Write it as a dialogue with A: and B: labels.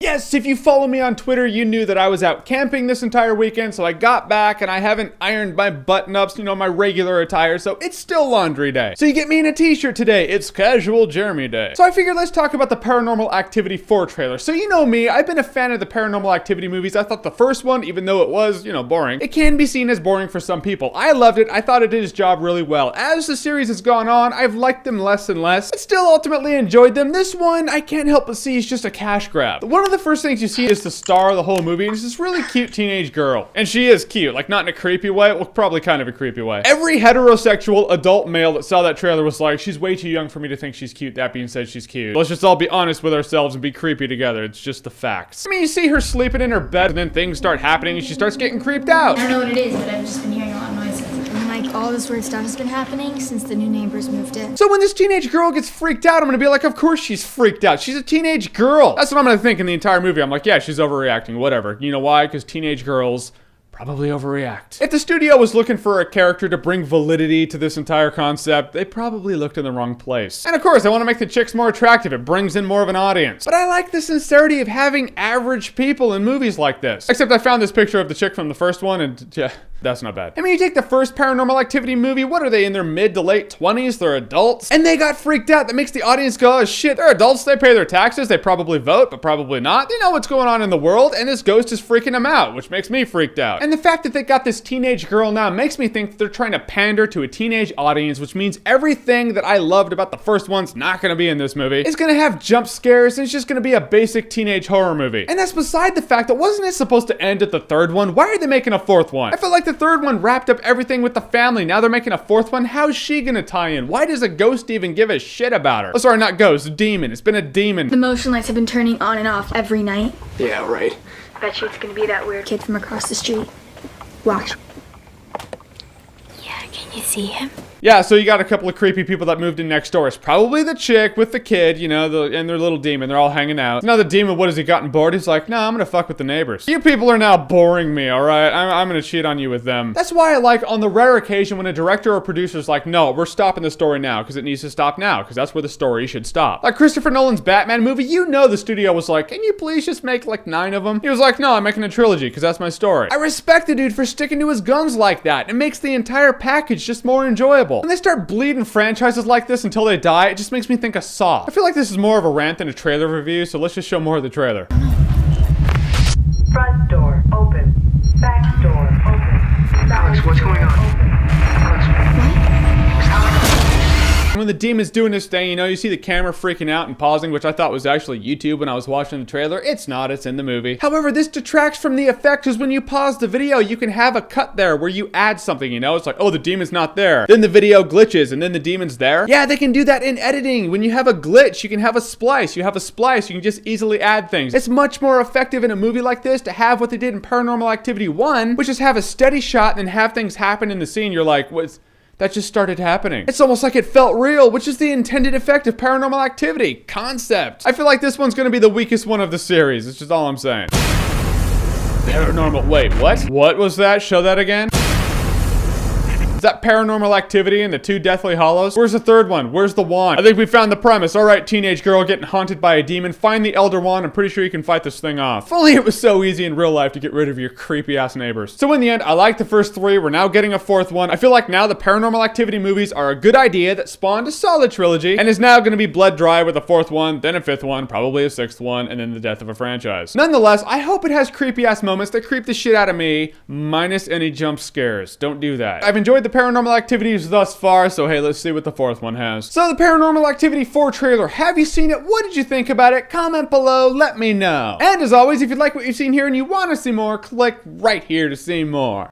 A: Yes, if you follow me on Twitter, you knew that I was out camping this entire weekend, so I got back and I haven't ironed my button-ups, my regular attire, so it's still laundry day. So you get me in a t-shirt today. It's casual Jeremy day. So I figured let's talk about the Paranormal Activity 4 trailer. So you know me, I've been a fan of the Paranormal Activity movies. I thought the first one, even though it was, boring, it can be seen as boring for some people. I loved it. I thought it did its job really well. As the series has gone on, I've liked them less and less, but still ultimately enjoyed them. This one, I can't help but see is just a cash grab. One of the first things you see is the star of the whole movie, and it's this really cute teenage girl. And she is cute, like not in a creepy way, well, probably kind of a creepy way. Every heterosexual adult male that saw that trailer was like, she's way too young for me to think she's cute. That being said, she's cute. Let's just all be honest with ourselves and be creepy together. It's just the facts. I mean, you see her sleeping in her bed, and then things start happening, and she starts getting creeped out.
B: I don't know what it is, but I've just been hearing a lot of noises. And like all this weird stuff has been happening since the new neighbors moved in.
A: So when this teenage girl gets freaked out, I'm gonna be like, of course she's freaked out. She's a teenage girl. That's what I'm gonna think in the entire movie. I'm like, yeah, she's overreacting, whatever. You know why? Because teenage girls probably overreact. If the studio was looking for a character to bring validity to this entire concept, they probably looked in the wrong place. And of course, I want to make the chicks more attractive. It brings in more of an audience. But I like the sincerity of having average people in movies like this. Except I found this picture of the chick from the first one, and yeah, that's not bad. I mean, you take the first Paranormal Activity movie, what are they, in their mid to late 20s? They're adults. And they got freaked out. That makes the audience go, oh shit, they're adults, they pay their taxes, they probably vote, but probably not. They know what's going on in the world, and this ghost is freaking them out, which makes me freaked out. And the fact that they got this teenage girl now makes me think that they're trying to pander to a teenage audience, which means everything that I loved about the first one's not gonna be in this movie. It's gonna have jump scares, and it's just gonna be a basic teenage horror movie. And that's beside the fact that wasn't it supposed to end at the third one? Why are they making a fourth one? I feel like the third one wrapped up everything with the family. Now they're making a fourth one. How's she gonna tie in? Why does a ghost even give a shit about her? Oh, sorry, not ghost, demon. It's been a demon.
B: The motion lights have been turning on and off every night.
C: Yeah, right.
B: Bet you it's gonna be that weird kid from across the street. Watch. Yeah, can you see him?
A: Yeah, so you got a couple of creepy people that moved in next door. It's probably the chick with the kid, and their little demon. They're all hanging out. Now the demon, what has he gotten bored? He's like, nah, I'm gonna fuck with the neighbors. You people are now boring me, alright? I'm gonna cheat on you with them. That's why I like, on the rare occasion when a director or producer's like, no, we're stopping the story now, because it needs to stop now, because that's where the story should stop. Like Christopher Nolan's Batman movie, the studio was like, can you please just make like 9 of them? He was like, no, I'm making a trilogy, because that's my story. I respect the dude for sticking to his guns like that. It makes the entire package just more enjoyable. When they start bleeding franchises like this until they die, it just makes me think of Saw. I feel like this is more of a rant than a trailer review, so let's just show more of the trailer.
D: Front door open. Back door open.
C: Alex, what's going on?
A: When the demon's doing this thing, you see the camera freaking out and pausing, which I thought was actually YouTube when I was watching the trailer. It's not, it's in the movie. However, this detracts from the effect, because when you pause the video, you can have a cut there where you add something, It's like, oh, the demon's not there. Then the video glitches, and then the demon's there. Yeah, they can do that in editing. When you have a glitch, you can have a splice. You have a splice, you can just easily add things. It's much more effective in a movie like this to have what they did in Paranormal Activity 1, which is have a steady shot and then have things happen in the scene. You're like, what's... That just started happening. It's almost like it felt real, which is the intended effect of Paranormal Activity. Concept. I feel like this one's gonna be the weakest one of the series. It's just all I'm saying. Paranormal, wait, what? What was that? Show that again. Is that Paranormal Activity and the 2 Deathly Hollows? Where's the third one? Where's the wand? I think we found the premise. All right, teenage girl getting haunted by a demon. Find the Elder Wand. I'm pretty sure you can fight this thing off. If only it was so easy in real life to get rid of your creepy ass neighbors. So in the end, I like the first 3. We're now getting a 4th one. I feel like now the Paranormal Activity movies are a good idea that spawned a solid trilogy and is now going to be bled dry with a 4th one, then a 5th one, probably a 6th one, and then the death of a franchise. Nonetheless, I hope it has creepy ass moments that creep the shit out of me, minus any jump scares. Don't do that. I've enjoyed the Paranormal Activity thus far, so hey, let's see what the 4th one has. So the Paranormal Activity 4 trailer, have you seen it? What did you think about it? Comment below, let me know. And as always, if you like what you've seen here and you want to see more, click right here to see more.